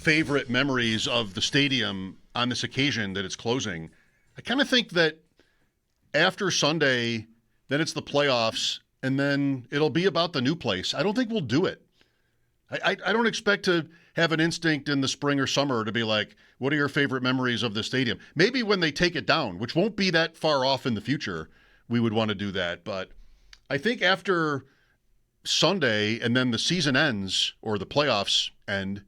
favorite memories of the stadium on this occasion that it's closing, I kind of think that after Sunday, then it's the playoffs, and then it'll be about the new place. I don't think we'll do it. I don't expect to have an instinct in the spring or summer to be like, what are your favorite memories of the stadium? Maybe when they take it down, which won't be that far off in the future, we would want to do that. But I think after Sunday and then the season ends or the playoffs end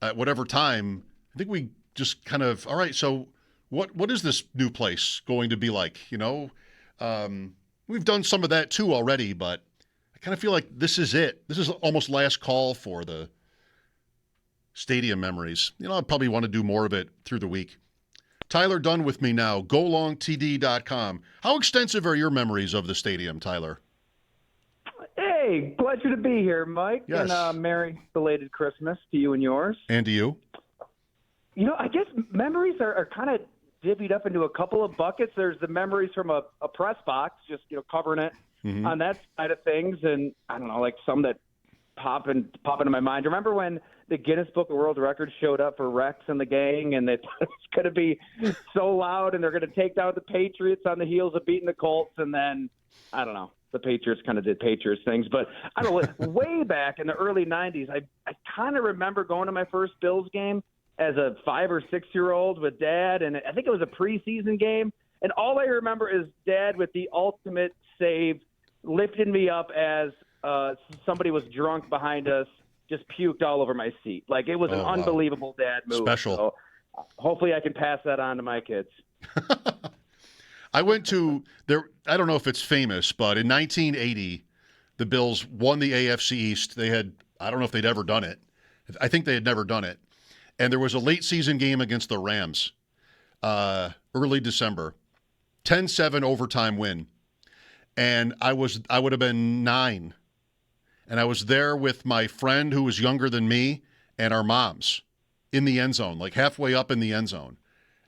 at whatever time, I think we just kind of, all right, so what is this new place going to be like? We've done some of that too already, but I kind of feel like this is it. This is almost last call for the stadium memories. I'll probably want to do more of it through the week. Tyler Dunne with me now, golongtd.com. How extensive are your memories of the stadium, Tyler? Hey, pleasure to be here, Mike. Yes. And Merry belated Christmas to you and yours. And to you. I guess memories are kind of divvied up into a couple of buckets. There's the memories from a press box, just covering it on that side of things, and I don't know, like some that pop into my mind. Remember when the Guinness Book of World Records showed up for Rex and the gang, and it was going to be so loud, and they're going to take down the Patriots on the heels of beating the Colts, and then I don't know. The Patriots kind of did Patriots things, but I don't know, way back in the early 90s, I kind of remember going to my first Bills game as a 5 or 6 year old with Dad, and I think it was a preseason game, and all I remember is Dad with the ultimate save lifting me up as somebody was drunk behind us, just puked all over my seat. Like, it was an unbelievable dad move. Special. So hopefully I can pass that on to my kids. I went to there. I don't know if it's famous, but in 1980, the Bills won the AFC East. I don't know if they'd ever done it. I think they had never done it. And there was a late season game against the Rams, early December, 10-7 overtime win. And I would have been 9. And I was there with my friend who was younger than me and our moms in the end zone, like halfway up in the end zone.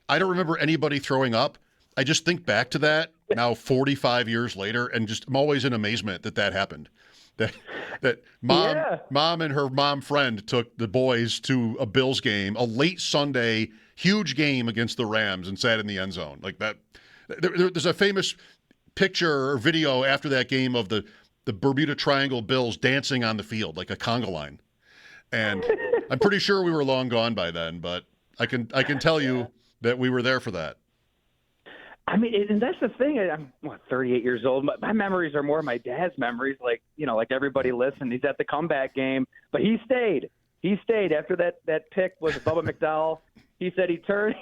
I don't remember anybody throwing up. I just think back to that now 45 years later, and just I'm always in amazement that happened. That mom and her mom friend took the boys to a Bills game, a late Sunday, huge game against the Rams, and sat in the end zone. Like that. There's a famous picture or video after that game of the Bermuda Triangle Bills dancing on the field like a conga line. And I'm pretty sure we were long gone by then, but I can tell you that we were there for that. I mean, and that's the thing. I'm 38 years old. My memories are more my dad's memories. Like everybody listened. He's at the comeback game, but he stayed. He stayed after that pick was Bubba McDowell. He said he turned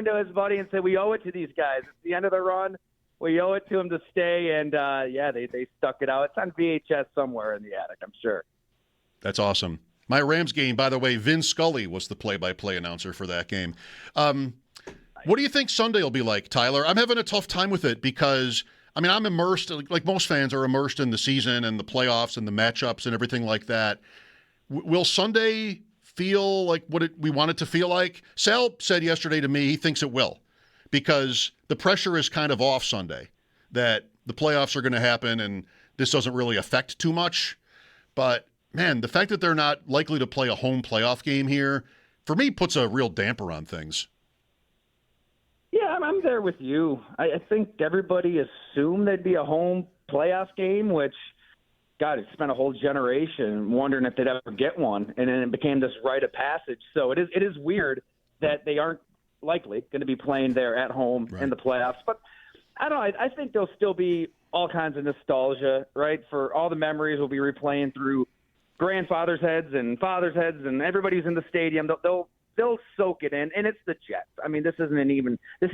to his buddy and said, "We owe it to these guys. It's the end of the run. We owe it to them to stay." And they stuck it out. It's on VHS somewhere in the attic, I'm sure. That's awesome. My Rams game, by the way, Vin Scully was the play-by-play announcer for that game. What do you think Sunday will be like, Tyler? I'm having a tough time with it because, I'm immersed, like most fans are immersed in the season and the playoffs and the matchups and everything like that. Will Sunday feel like what we want it to feel like? Sal said yesterday to me he thinks it will because the pressure is kind of off Sunday, that the playoffs are going to happen and this doesn't really affect too much. But, man, the fact that they're not likely to play a home playoff game here, for me, puts a real damper on things. Yeah, I'm there with you. I think everybody assumed there'd be a home playoff game, which, God, it spent a whole generation wondering if they'd ever get one, and then it became this rite of passage. So it is weird that they aren't likely going to be playing there at home in the playoffs. But I don't know. I think there'll still be all kinds of nostalgia, right, for all the memories we'll be replaying through grandfathers' heads and fathers' heads, and everybody's in the stadium. They'll soak it in, and it's the Jets. I mean, this is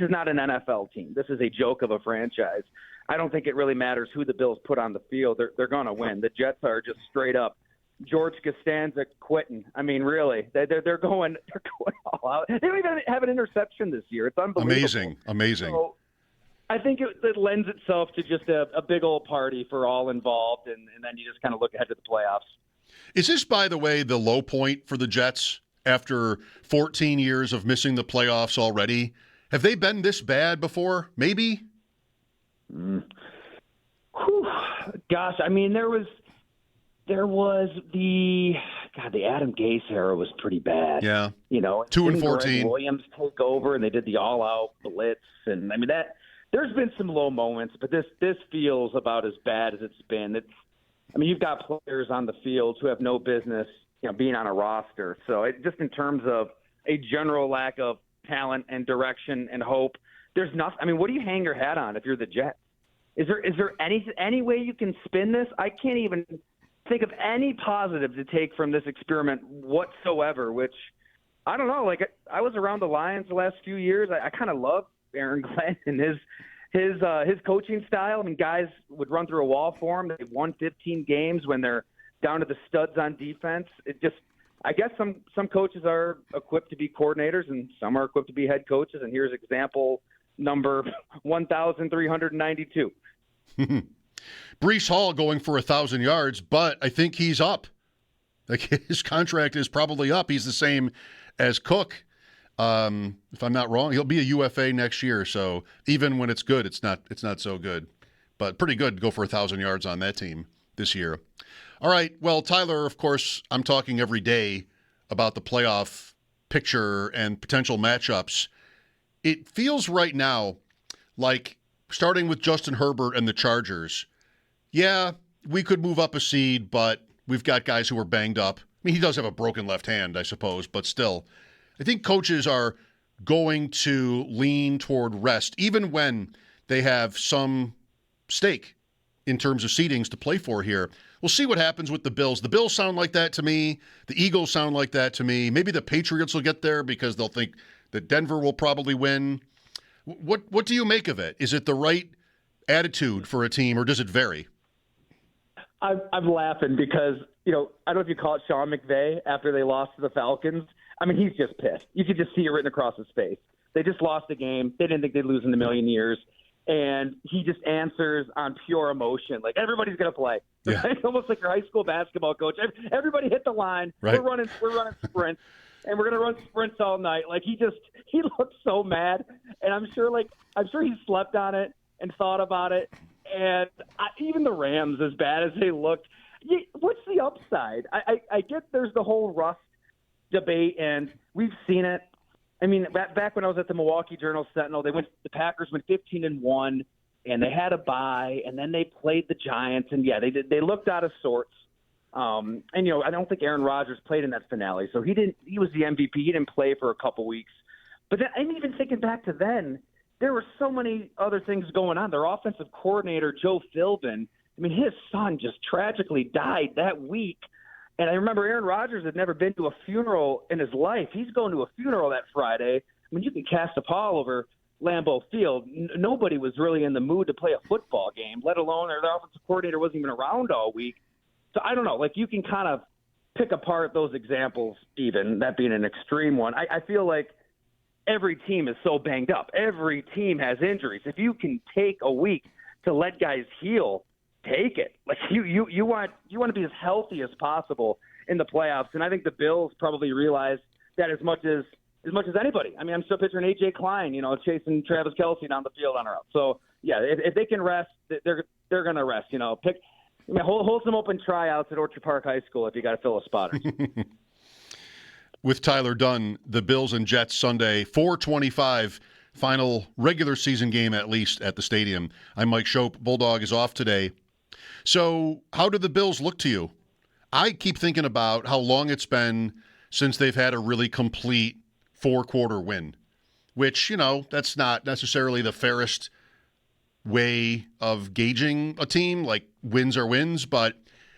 not an NFL team. This is a joke of a franchise. I don't think it really matters who the Bills put on the field. They're going to win. The Jets are just straight up George Costanza quitting. I mean, really, they're going all out. They don't even have an interception this year. It's unbelievable. Amazing. So I think it lends itself to just a big old party for all involved, and then you just kind of look ahead to the playoffs. Is this, by the way, the low point for the Jets? After 14 years of missing the playoffs already, have they been this bad before? Maybe? Gosh, I mean, there was there was the Adam Gase era was pretty bad. Yeah. 2 and 14. Greg Williams take over, and they did the all-out blitz, and I mean that. There's been some low moments, but this feels about as bad as it's been. You've got players on the field who have no business, being on a roster. So just in terms of a general lack of talent and direction and hope, there's nothing. What do you hang your hat on if you're the Jets? Is there any way you can spin this? I can't even think of any positive to take from this experiment whatsoever, which I don't know. Like, I was around the Lions the last few years. I kind of love Aaron Glenn and his coaching style. Guys would run through a wall for him. They've won 15 games when they're down to the studs on defense. I guess some coaches are equipped to be coordinators and some are equipped to be head coaches. And here's example number 1,392. Breece Hall going for 1,000 yards, but I think he's up. Like, his contract is probably up. He's the same as Cook. If I'm not wrong, he'll be a UFA next year. So even when it's good, it's not so good. But pretty good to go for 1,000 yards on that team this year. All right. Well, Tyler, of course, I'm talking every day about the playoff picture and potential matchups. It feels right now like, starting with Justin Herbert and the Chargers, yeah, we could move up a seed, but we've got guys who are banged up. He does have a broken left hand, I suppose, but still. I think coaches are going to lean toward rest, even when they have some stake in terms of seedings to play for here. We'll see what happens with the Bills. The Bills sound like that to me. The Eagles sound like that to me. Maybe the Patriots will get there because they'll think that Denver will probably win. What do you make of it? Is it the right attitude for a team, or does it vary? I'm laughing because, I don't know if you call it Sean McVay after they lost to the Falcons. He's just pissed. You could just see it written across his face. They just lost the game. They didn't think they'd lose in a million years. And he just answers on pure emotion. Like, everybody's going to play. Yeah. Right? Almost like your high school basketball coach. Everybody hit the line. Right. We're running sprints. And we're going to run sprints all night. Like, he looked so mad. And I'm sure he slept on it and thought about it. And even the Rams, as bad as they looked, what's the upside? I get there's the whole rust debate, and we've seen it. Back when I was at the Milwaukee Journal-Sentinel, the Packers went 15-1, and they had a bye, and then they played the Giants, and yeah, they looked out of sorts. I don't think Aaron Rodgers played in that finale, so he was the MVP. He didn't play for a couple weeks. But then, I'm even thinking back to then, there were so many other things going on. Their offensive coordinator, Joe Philbin, his son just tragically died that week. And I remember Aaron Rodgers had never been to a funeral in his life. He's going to a funeral that Friday. You can cast a pall over Lambeau Field. Nobody was really in the mood to play a football game, let alone their offensive coordinator wasn't even around all week. So I don't know. Like, you can kind of pick apart those examples, even, that being an extreme one. I feel like every team is so banged up. Every team has injuries. If you can take a week to let guys heal, take it. Like, you want to be as healthy as possible in the playoffs, and I think the Bills probably realize that as much as anybody. I'm still picturing A.J. Klein, chasing Travis Kelce down the field on her out. So yeah, if they can rest, they're going to rest. Hold some open tryouts at Orchard Park High School if you got to fill a spot. With Tyler Dunne, the Bills and Jets Sunday, 4:25, final regular season game at least at the stadium. I'm Mike Schopp. Bulldog is off today. So how do the Bills look to you? I keep thinking about how long it's been since they've had a really complete four-quarter win, which, that's not necessarily the fairest way of gauging a team. Like, wins are wins, but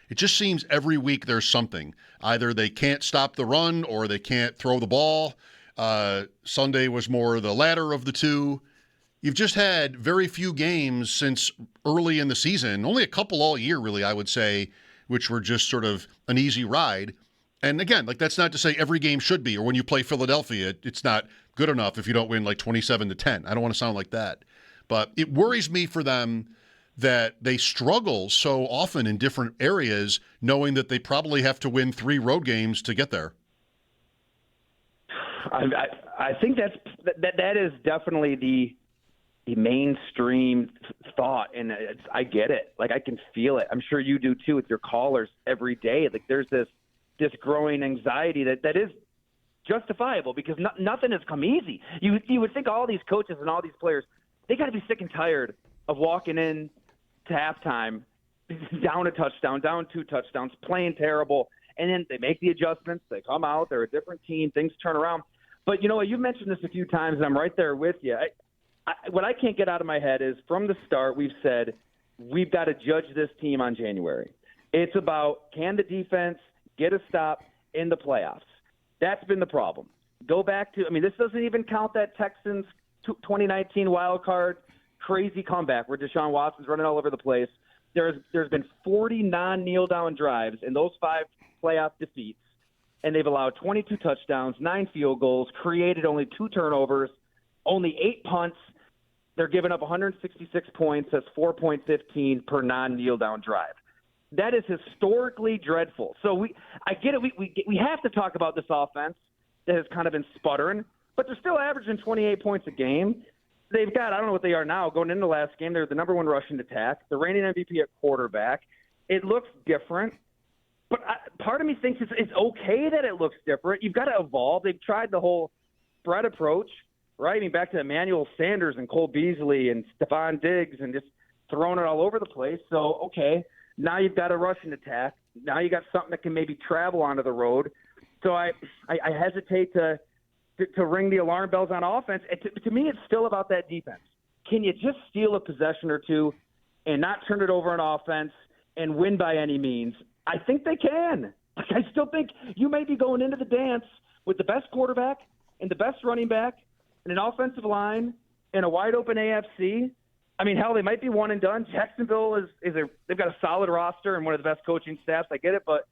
it just seems every week there's something. Either they can't stop the run or they can't throw the ball. Sunday was more the latter of the two. You've just had very few games since early in the season, only a couple all year, really, I would say, which were just sort of an easy ride. And again, like, that's not to say every game should be, or when you play Philadelphia, it's not good enough if you don't win like 27-10. I don't want to sound like that. But it worries me for them that they struggle so often in different areas, knowing that they probably have to win 3 road games to get there. I think that is definitely mainstream thought, and I get it. Like, I can feel it. I'm sure you do too with your callers every day. Like, there's this growing anxiety that is justifiable because nothing has come easy. You would think all these coaches and all these players, they got to be sick and tired of walking in to halftime down a touchdown, down 2 touchdowns, playing terrible, and then they make the adjustments. They come out, they're a different team, things turn around. But you know what? You've mentioned this a few times, and I'm right there with you. What I can't get out of my head is from the start we've said we've got to judge this team on January. It's about, can the defense get a stop in the playoffs? That's been the problem. Go back to, this doesn't even count that Texans 2019 wild card crazy comeback where Deshaun Watson's running all over the place. There's been 40 non-kneel down drives in those 5 playoff defeats, and they've allowed 22 touchdowns, 9 field goals, created only 2 turnovers, only 8 punts. They're giving up 166 points. That's 4.15 per non-kneel down drive. That is historically dreadful. So I get it. We have to talk about this offense that has kind of been sputtering, but they're still averaging 28 points a game. They've got, I don't know what they are now, going into the last game, they're the number 1 rushing attack. The reigning MVP at quarterback. It looks different, but part of me thinks it's okay that it looks different. You've got to evolve. They've tried the whole spread approach, right? Back to Emmanuel Sanders and Cole Beasley and Stephon Diggs and just throwing it all over the place. So, okay, now you've got a rushing attack. Now you got something that can maybe travel onto the road. So I hesitate to ring the alarm bells on offense. To me, it's still about that defense. Can you just steal a possession or two and not turn it over on offense and win by any means? I think they can. I still think you may be going into the dance with the best quarterback and the best running back and an offensive line and a wide-open AFC. Hell, they might be one and done. Jacksonville they've got a solid roster and one of the best coaching staffs. I get it, but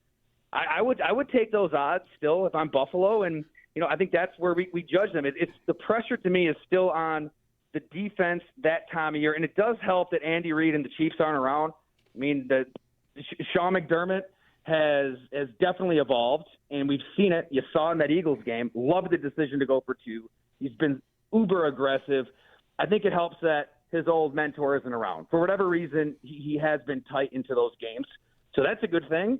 I would take those odds still if I'm Buffalo, and I think that's where we judge them. It's the pressure to me is still on the defense that time of year, and it does help that Andy Reid and the Chiefs aren't around. Sean McDermott has definitely evolved, and we've seen it. You saw in that Eagles game. Loved the decision to go for 2. He's been uber aggressive. I think it helps that his old mentor isn't around. For whatever reason, he has been tight into those games. So that's a good thing.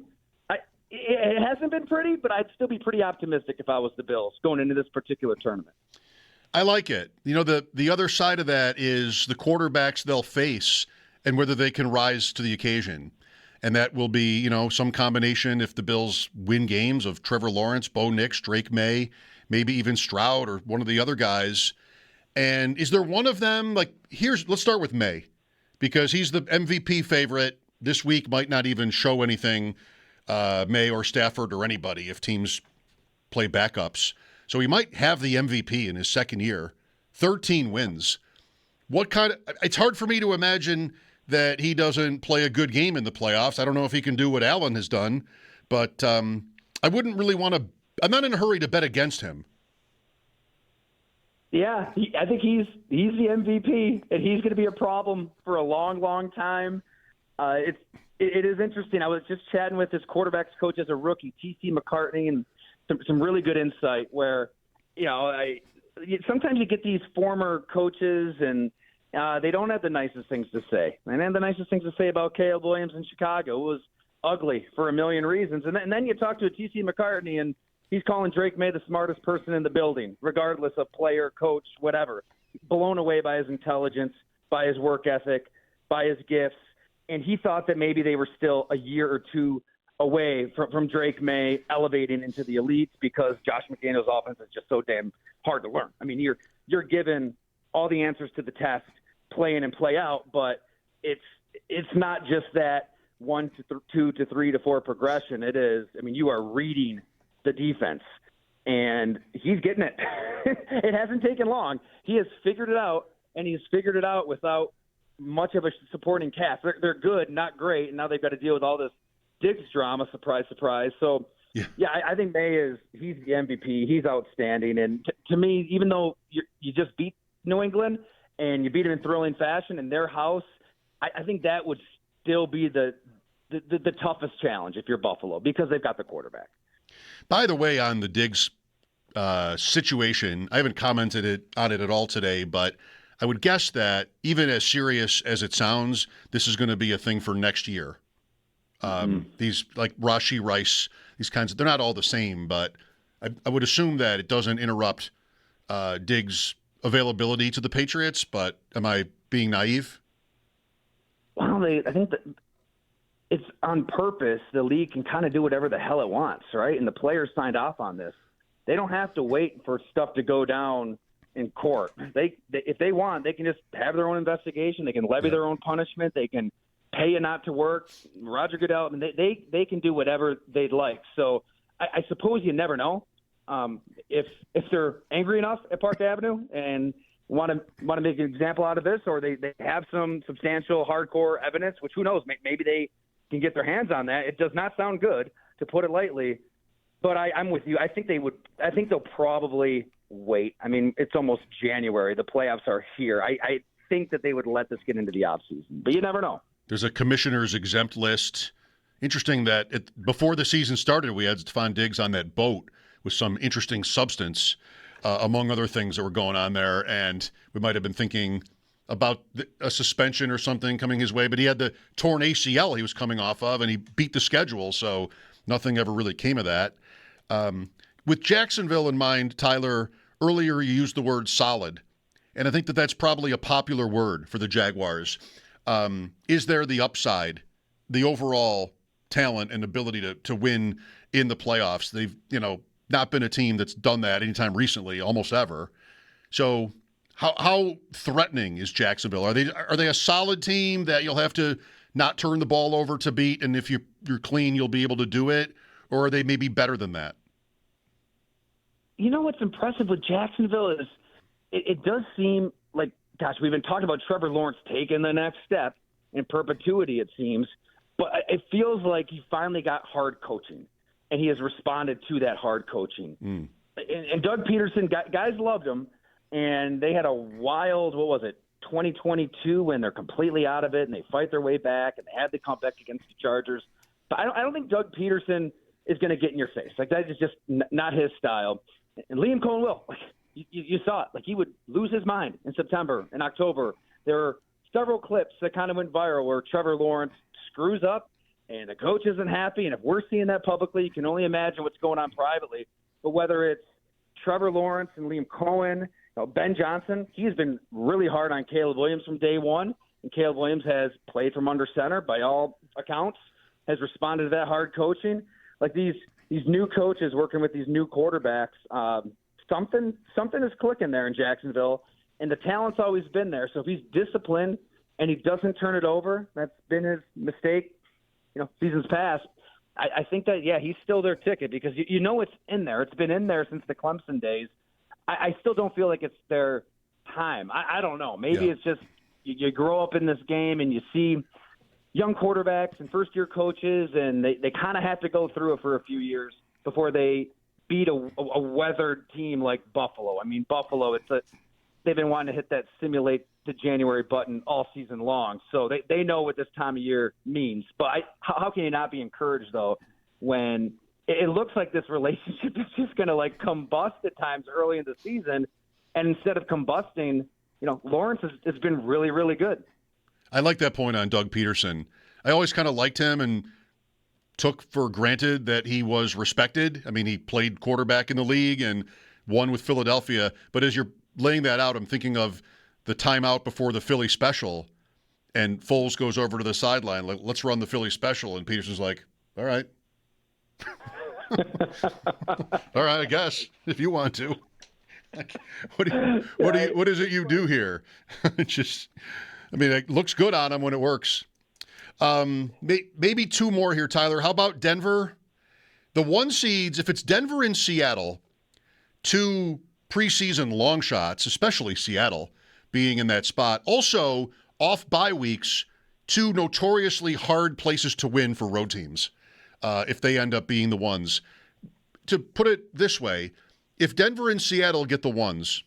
It hasn't been pretty, but I'd still be pretty optimistic if I was the Bills going into this particular tournament. I like it. The other side of that is the quarterbacks they'll face and whether they can rise to the occasion. And that will be, some combination, if the Bills win games, of Trevor Lawrence, Bo Nix, Drake May, maybe even Stroud or one of the other guys. And is there one of them, let's start with May, because he's the MVP favorite. This week might not even show anything, May or Stafford or anybody, if teams play backups. So he might have the MVP in his second year, 13 wins. It's hard for me to imagine that he doesn't play a good game in the playoffs. I don't know if he can do what Allen has done, but I wouldn't really I'm not in a hurry to bet against him. Yeah, I think he's the MVP, and he's going to be a problem for a long, long time. It is interesting. I was just chatting with his quarterback's coach as a rookie, T.C. McCartney, and some really good insight where, sometimes you get these former coaches and they don't have the nicest things to say. And then the nicest things to say about Caleb Williams in Chicago was ugly for a million reasons. And then you talk to a T.C. McCartney, and he's calling Drake May the smartest person in the building, regardless of player, coach, whatever. Blown away by his intelligence, by his work ethic, by his gifts. And he thought that maybe they were still a year or two away from Drake May elevating into the elites because Josh McDaniels' offense is just so damn hard to learn. You're given all the answers to the test, play in and play out, but it's not just that 1 to 2 to 3 to 4 progression. It is, you are reading the defense, and he's getting it. It hasn't taken long. He has figured it out, and he's figured it out without much of a supporting cast. They're good, not great, and now they've got to deal with all this Diggs drama, surprise, surprise. So, yeah, I think he's the MVP. He's outstanding. And to me, even though you just beat New England and you beat them in thrilling fashion in their house, I think that would still be the toughest challenge if you're Buffalo because they've got the quarterback. By the way, on the Diggs situation, I haven't commented on it at all today, but I would guess that even as serious as it sounds, this is going to be a thing for next year. These like Rashi Rice, these kinds of, they're not all the same, but I would assume that it doesn't interrupt Diggs' availability to the Patriots. But am I being naive? Well, I think that it's on purpose. The league can kind of do whatever the hell it wants, right? And the players signed off on this. They don't have to wait for stuff to go down in court. If they want, they can just have their own investigation. They can levy their own punishment. They can pay you not to work. Roger Goodell, and they can do whatever they'd like. So I suppose you never know. If they're angry enough at Park Avenue and want to make an example out of this, or they have some substantial hardcore evidence, which who knows, maybe they can get their hands on that. It does not sound good, to put it lightly. But I'm with you. I think they'll probably wait. I mean, it's almost January. The playoffs are here. I think that they would let this get into the offseason, but you never know. There's a commissioner's exempt list. Interesting that before the season started, we had Stephon Diggs on that boat with some interesting substance, among other things that were going on there. And we might have been thinking about a suspension or something coming his way, but he had the torn ACL he was coming off of, and he beat the schedule, so nothing ever really came of that. With Jacksonville in mind, Tyler, earlier you used the word solid, and I think that that's probably a popular word for the Jaguars. Is there the upside, the overall talent and ability to win in the playoffs? They've, not been a team that's done that anytime recently, almost ever. So how threatening is Jacksonville? Are they a solid team that you'll have to not turn the ball over to beat, and if you're clean, you'll be able to do it? Or are they maybe better than that? You know what's impressive with Jacksonville is it does seem like, gosh, we've been talking about Trevor Lawrence taking the next step in perpetuity, it seems. But it feels like he finally got hard coaching, and he has responded to that hard coaching. And Doug Peterson, guys loved him, and they had a wild, 2022 when they're completely out of it, and they fight their way back, and they had to come back against the Chargers. But I don't think Doug Peterson is going to get in your face. Like, that is just not his style. And Liam Cohen will. Like, you saw it. Like, he would lose his mind in September and October. There were several clips that kind of went viral where Trevor Lawrence screws up and the coach isn't happy. And if we're seeing that publicly, you can only imagine what's going on privately. But whether it's Trevor Lawrence and Liam Cohen, Ben Johnson, he's been really hard on Caleb Williams from day one. And Caleb Williams has played from under center by all accounts, has responded to that hard coaching. Like these new coaches working with these new quarterbacks, something is clicking there in Jacksonville, and the talent's always been there. So if he's disciplined and he doesn't turn it over, that's been his mistake, seasons past. I think that, he's still their ticket because it's in there. It's been in there since the Clemson days. I still don't feel like it's their time. I don't know. Maybe it's just you grow up in this game and you see young quarterbacks and first-year coaches, and they kind of have to go through it for a few years before they beat a weathered team like Buffalo. I mean, Buffalo, they've been wanting to hit that simulate the January button all season long, so they know what this time of year means. But how can you not be encouraged, though, when it looks like this relationship is just going to, combust at times early in the season, and instead of combusting, Lawrence has been really, really good. I like that point on Doug Peterson. I always kind of liked him and took for granted that he was respected. I mean, he played quarterback in the league and won with Philadelphia. But as you're laying that out, I'm thinking of the timeout before the Philly special, and Foles goes over to the sideline, like, let's run the Philly special. And Peterson's like, all right. All right, I guess, if you want to. What is it you do here? It looks good on him when it works. Maybe two more here, Tyler. How about Denver? The 1 seeds, if it's Denver and Seattle, two preseason long shots, especially Seattle being in that spot. Also, off bye weeks, two notoriously hard places to win for road teams if they end up being the ones. To put it this way, if Denver and Seattle get the ones,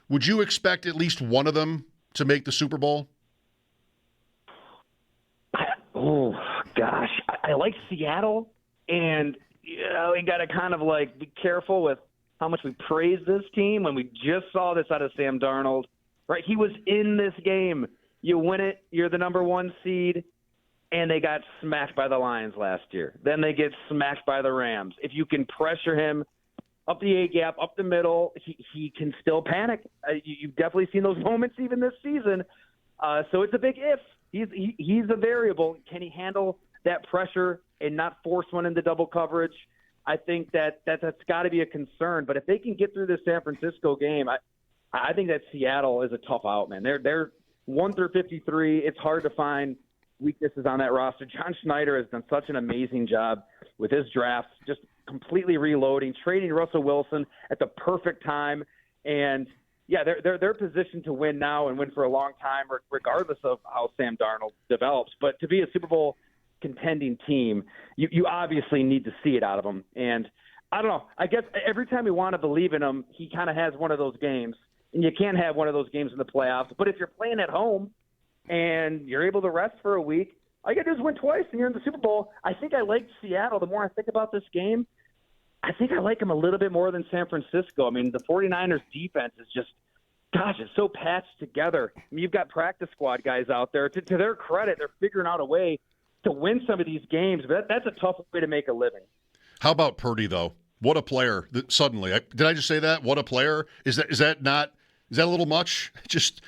would you expect at least one of them to make the Super Bowl? Oh, gosh. I like Seattle, and we got to kind of be careful with how much we praise this team when we just saw this out of Sam Darnold. right? He was in this game. You win it, you're the number 1 seed, and they got smacked by the Lions last year. Then they get smacked by the Rams. If you can pressure him up the A-gap, up the middle, he can still panic. You've definitely seen those moments even this season. So it's a big if. He's a variable. Can he handle that pressure and not force one into double coverage? I think that's got to be a concern. But if they can get through this San Francisco game, I think that Seattle is a tough out, man. They're 1 through 53. It's hard to find weaknesses on that roster. John Schneider has done such an amazing job with his drafts, just completely reloading, trading Russell Wilson at the perfect time. And yeah, they're positioned to win now and win for a long time, regardless of how Sam Darnold develops. But to be a Super Bowl contending team, you obviously need to see it out of them. And I don't know. I guess every time we want to believe in him, he kind of has one of those games. And you can't have one of those games in the playoffs. But if you're playing at home and you're able to rest for a week, all you got to do is win twice and you're in the Super Bowl. I think I like Seattle. The more I think about this game, I think I like them a little bit more than San Francisco. I mean, the 49ers defense is just, gosh, it's so patched together. I mean, you've got practice squad guys out there. To their credit, they're figuring out a way to win some of these games. But that's a tough way to make a living. How about Purdy, though? What a player! Suddenly, did I just say that? What a player! Is that a little much? Just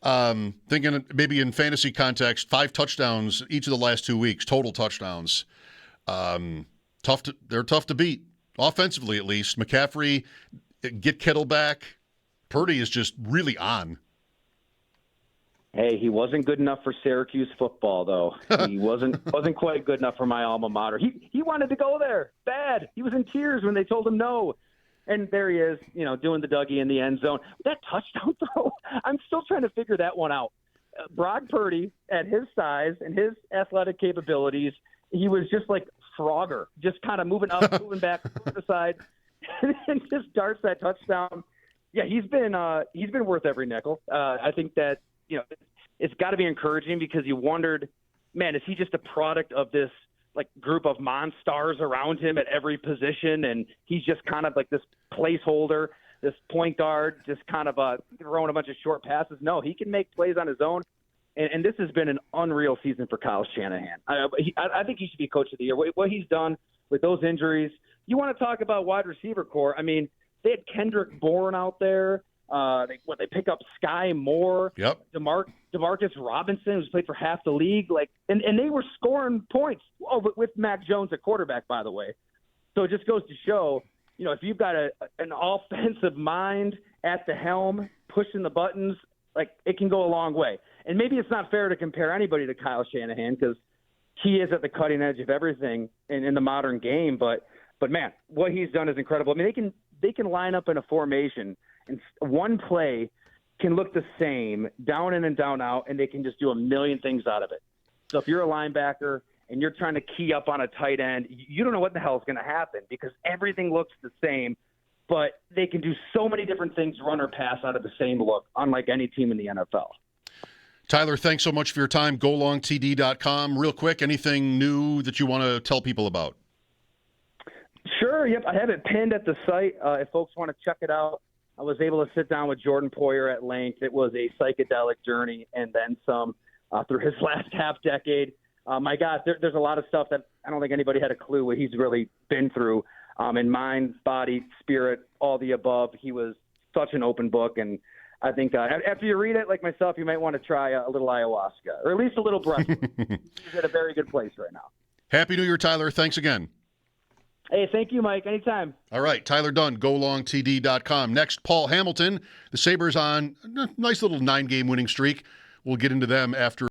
thinking maybe in fantasy context, 5 touchdowns each of the last 2 weeks, total touchdowns. They're tough to beat offensively, at least. McCaffrey, get Kittle back. Purdy is just really on. Hey, he wasn't good enough for Syracuse football, though. He wasn't quite good enough for my alma mater. He wanted to go there bad. He was in tears when they told him no. And there he is, doing the Dougie in the end zone. That touchdown throw, I'm still trying to figure that one out. Brock Purdy, at his size and his athletic capabilities, he was just like Frogger, just kind of moving up, moving back, moving aside, and just darts that touchdown. Yeah, he's been worth every nickel. I think that it's got to be encouraging because you wondered, man, is he just a product of this like group of monstars around him at every position, and he's just kind of like this placeholder, this point guard, just kind of throwing a bunch of short passes? No, he can make plays on his own, and this has been an unreal season for Kyle Shanahan. I think he should be coach of the year. What he's done with those injuries. You want to talk about wide receiver core? I mean, they had Kendrick Bourne out there. They pick up Sky Moore, yep. Demarcus Robinson, who's played for half the league, and they were scoring points with Mac Jones at quarterback, by the way. So it just goes to show, if you've got an offensive mind at the helm, pushing the buttons, it can go a long way. And maybe it's not fair to compare anybody to Kyle Shanahan because he is at the cutting edge of everything in the modern game. But man, what he's done is incredible. I mean, they can line up in a formation, and one play can look the same down in and down out, and they can just do a million things out of it. So if you're a linebacker and you're trying to key up on a tight end, you don't know what the hell is going to happen because everything looks the same, but they can do so many different things, run or pass out of the same look, unlike any team in the NFL. Tyler, thanks so much for your time. GoLongTD.com. Real quick, anything new that you want to tell people about? Sure. Yep. I have it pinned at the site. If folks want to check it out, I was able to sit down with Jordan Poyer at length. It was a psychedelic journey and then some through his last half decade. My God, there's a lot of stuff that I don't think anybody had a clue what he's really been through in mind, body, spirit, all the above. He was such an open book. And I think after you read it, like myself, you might want to try a little ayahuasca or at least a little breath. He's at a very good place right now. Happy New Year, Tyler. Thanks again. Hey, thank you, Mike. Anytime. All right, Tyler Dunne, GoLongTD.com. Next, Paul Hamilton. The Sabres on a nice little 9-game winning streak. We'll get into them after